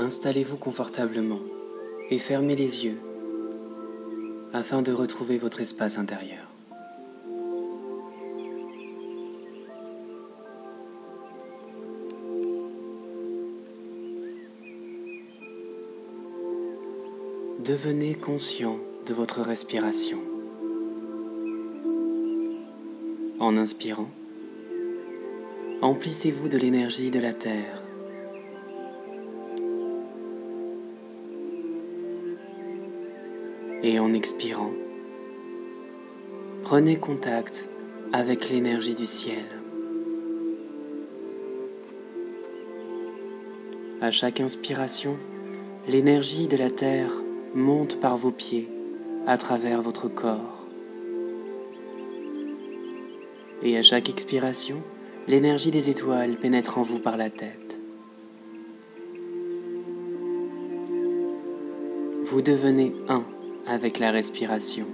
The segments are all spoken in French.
Installez-vous confortablement et fermez les yeux afin de retrouver votre espace intérieur. Devenez conscient de votre respiration. En inspirant, emplissez-vous de l'énergie de la Terre. Et en expirant, prenez contact avec l'énergie du ciel. À chaque inspiration, l'énergie de la Terre monte par vos pieds à travers votre corps. Et à chaque expiration, l'énergie des étoiles pénètre en vous par la tête. Vous devenez un avec la respiration,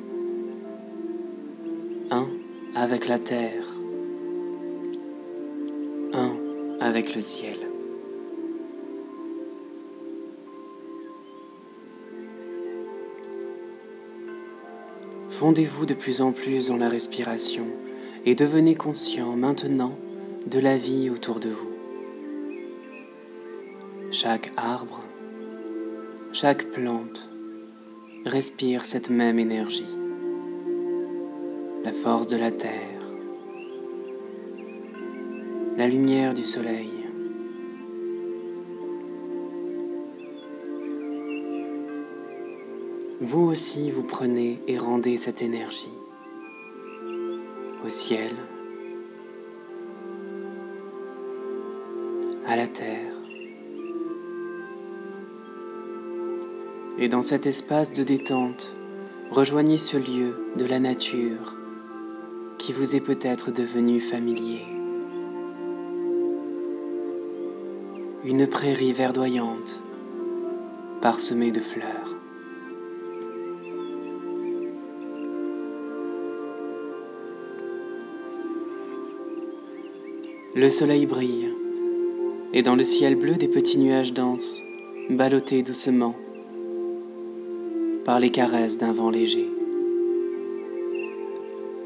un avec la terre, un avec le ciel. Fondez-vous de plus en plus dans la respiration et devenez conscient maintenant de la vie autour de vous. Chaque arbre, chaque plante respire cette même énergie, la force de la terre, la lumière du soleil. Vous aussi vous prenez et rendez cette énergie au ciel, à la terre. Et dans cet espace de détente, rejoignez ce lieu de la nature qui vous est peut-être devenu familier. Une prairie verdoyante, parsemée de fleurs. Le soleil brille, et dans le ciel bleu des petits nuages dansent, ballottés doucement par les caresses d'un vent léger.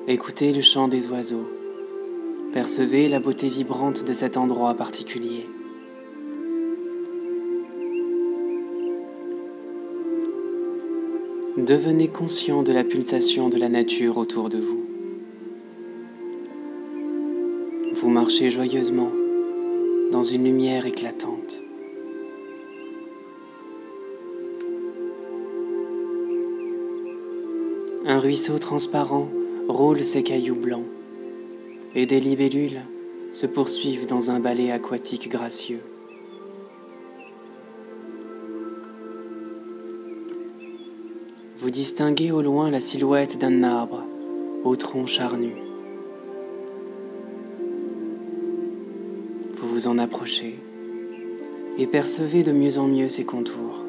Écoutez le chant des oiseaux, percevez la beauté vibrante de cet endroit particulier. Devenez conscient de la pulsation de la nature autour de vous. Vous marchez joyeusement dans une lumière éclatante. Un ruisseau transparent roule ses cailloux blancs et des libellules se poursuivent dans un ballet aquatique gracieux. Vous distinguez au loin la silhouette d'un arbre au tronc charnu. Vous vous en approchez et percevez de mieux en mieux ses contours.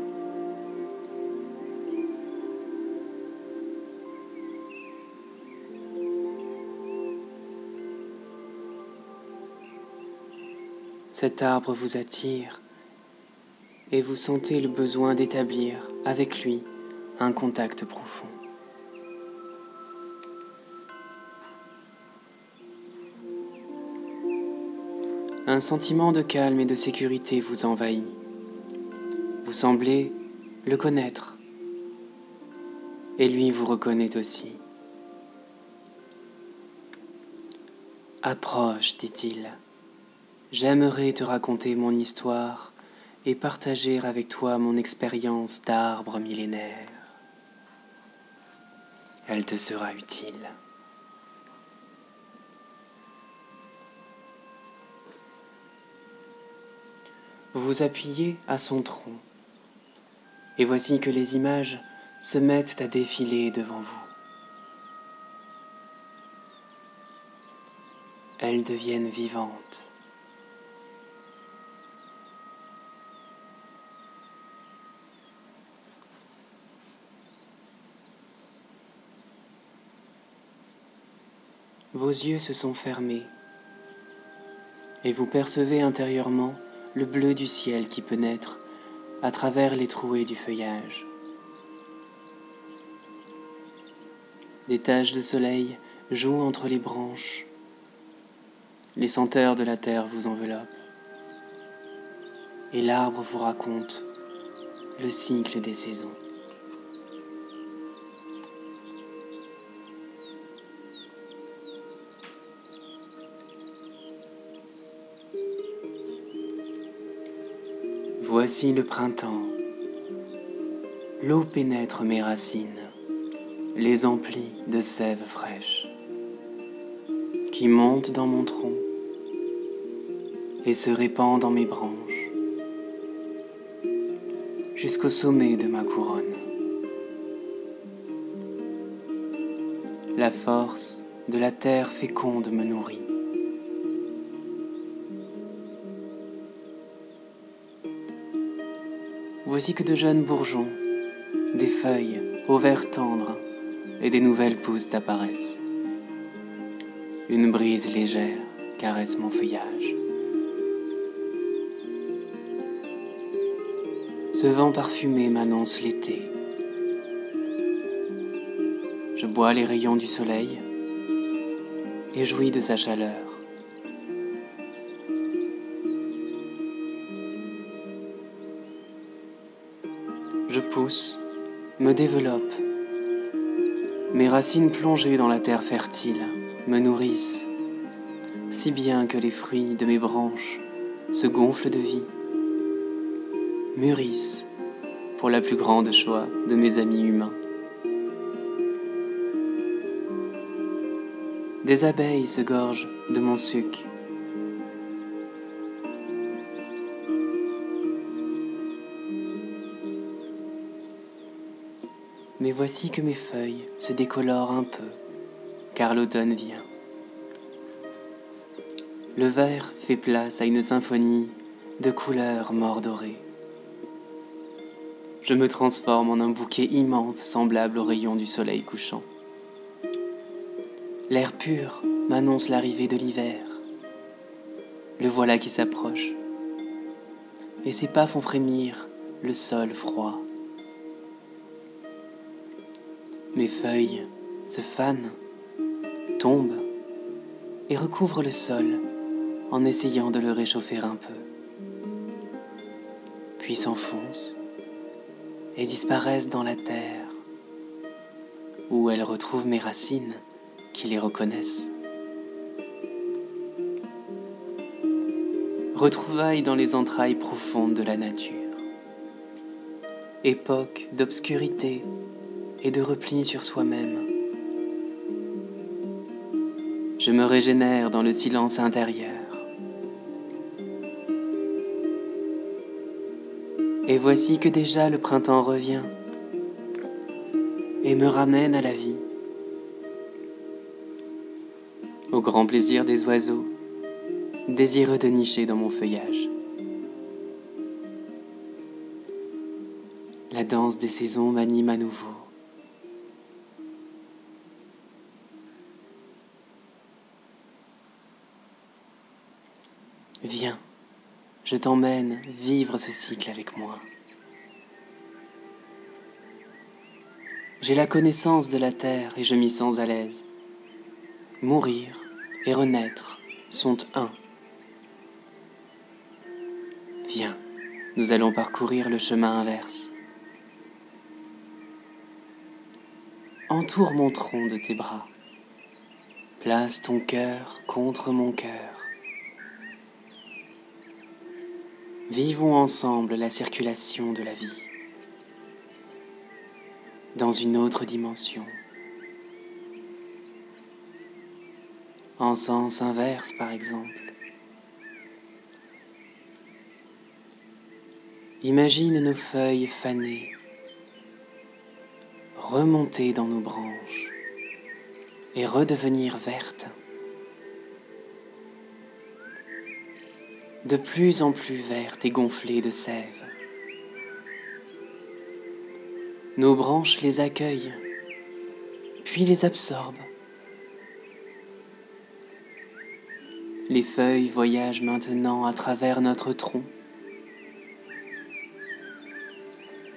Cet arbre vous attire et vous sentez le besoin d'établir avec lui un contact profond. Un sentiment de calme et de sécurité vous envahit. Vous semblez le connaître et lui vous reconnaît aussi. « Approche, dit-il. J'aimerais te raconter mon histoire et partager avec toi mon expérience d'arbre millénaire. Elle te sera utile. » Vous vous appuyez à son tronc, et voici que les images se mettent à défiler devant vous. Elles deviennent vivantes. Vos yeux se sont fermés et vous percevez intérieurement le bleu du ciel qui pénètre à travers les trouées du feuillage. Des taches de soleil jouent entre les branches. Les senteurs de la terre vous enveloppent. Et l'arbre vous raconte le cycle des saisons. Voici le printemps. L'eau pénètre mes racines, les emplit de sève fraîche, qui monte dans mon tronc et se répand dans mes branches, jusqu'au sommet de ma couronne. La force de la terre féconde me nourrit. Voici que de jeunes bourgeons, des feuilles au vert tendre et des nouvelles pousses apparaissent. Une brise légère caresse mon feuillage. Ce vent parfumé m'annonce l'été. Je bois les rayons du soleil et jouis de sa chaleur. Je pousse, me développe. Mes racines plongées dans la terre fertile me nourrissent, si bien que les fruits de mes branches se gonflent de vie, mûrissent pour la plus grande joie de mes amis humains. Des abeilles se gorgent de mon suc. Mais voici que mes feuilles se décolorent un peu, car l'automne vient. Le vert fait place à une symphonie de couleurs mordorées. Je me transforme en un bouquet immense semblable aux rayons du soleil couchant. L'air pur m'annonce l'arrivée de l'hiver. Le voilà qui s'approche, et ses pas font frémir le sol froid. Mes feuilles se fanent, tombent et recouvrent le sol en essayant de le réchauffer un peu. Puis s'enfoncent et disparaissent dans la terre, où elles retrouvent mes racines qui les reconnaissent. Retrouvailles dans les entrailles profondes de la nature. Époque d'obscurité et de repli sur soi-même. Je me régénère dans le silence intérieur. Et voici que déjà le printemps revient et me ramène à la vie, au grand plaisir des oiseaux, désireux de nicher dans mon feuillage. La danse des saisons m'anime à nouveau. Viens, je t'emmène vivre ce cycle avec moi. J'ai la connaissance de la terre et je m'y sens à l'aise. Mourir et renaître sont un. Viens, nous allons parcourir le chemin inverse. Entoure mon tronc de tes bras. Place ton cœur contre mon cœur. Vivons ensemble la circulation de la vie, dans une autre dimension, en sens inverse par exemple. Imagine nos feuilles fanées, remonter dans nos branches et redevenir vertes. De plus en plus vertes et gonflées de sève. Nos branches les accueillent, puis les absorbent. Les feuilles voyagent maintenant à travers notre tronc,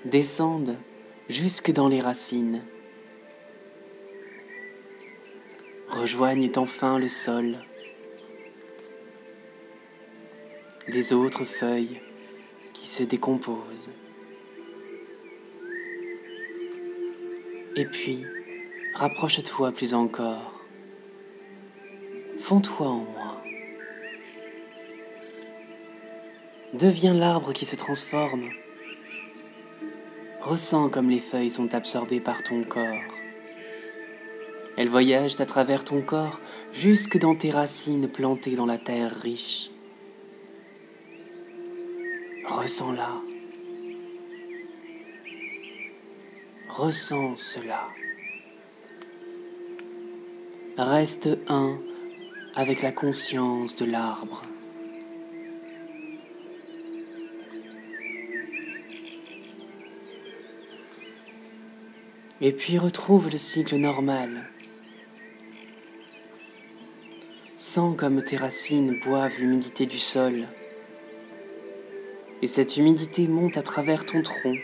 descendent jusque dans les racines, rejoignent enfin le sol, les autres feuilles qui se décomposent. Et puis, rapproche-toi plus encore, fonds-toi en moi. Deviens l'arbre qui se transforme. Ressens comme les feuilles sont absorbées par ton corps. Elles voyagent à travers ton corps jusque dans tes racines plantées dans la terre riche. Ressens-la. Ressens cela. Reste un avec la conscience de l'arbre. Et puis retrouve le cycle normal. Sens comme tes racines boivent l'humidité du sol. Et cette humidité monte à travers ton tronc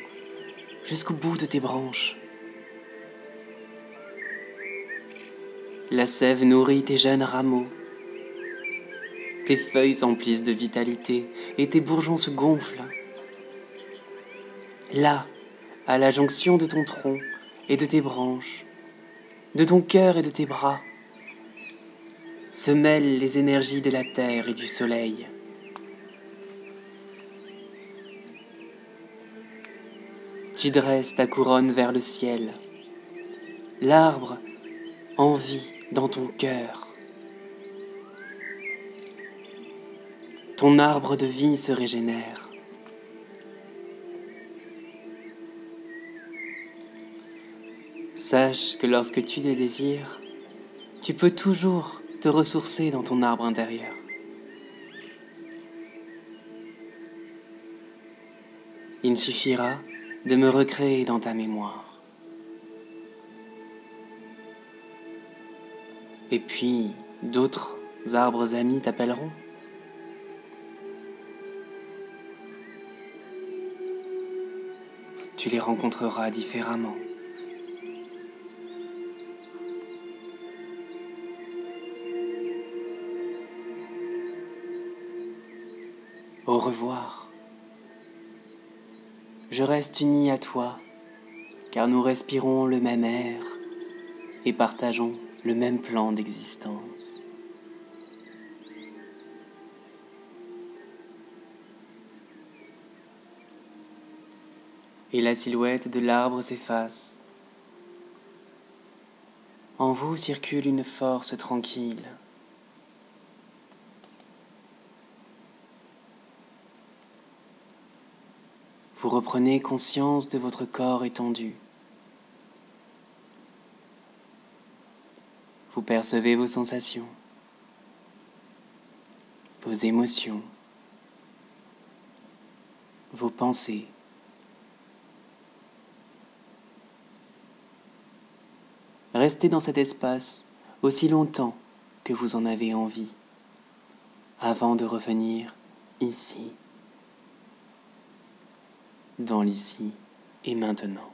jusqu'au bout de tes branches. La sève nourrit tes jeunes rameaux. Tes feuilles s'emplissent de vitalité et tes bourgeons se gonflent. Là, à la jonction de ton tronc et de tes branches, de ton cœur et de tes bras, se mêlent les énergies de la terre et du soleil. Tu dresses ta couronne vers le ciel, l'arbre en vie dans ton cœur. Ton arbre de vie se régénère. Sache que lorsque tu le désires, tu peux toujours te ressourcer dans ton arbre intérieur. Il suffira de me recréer dans ta mémoire. Et puis, d'autres arbres amis t'appelleront. Tu les rencontreras différemment. Au revoir. Je reste uni à toi, car nous respirons le même air et partageons le même plan d'existence. Et la silhouette de l'arbre s'efface. En vous circule une force tranquille. Vous reprenez conscience de votre corps étendu. Vous percevez vos sensations, vos émotions, vos pensées. Restez dans cet espace aussi longtemps que vous en avez envie, avant de revenir ici, dans l'ici et maintenant.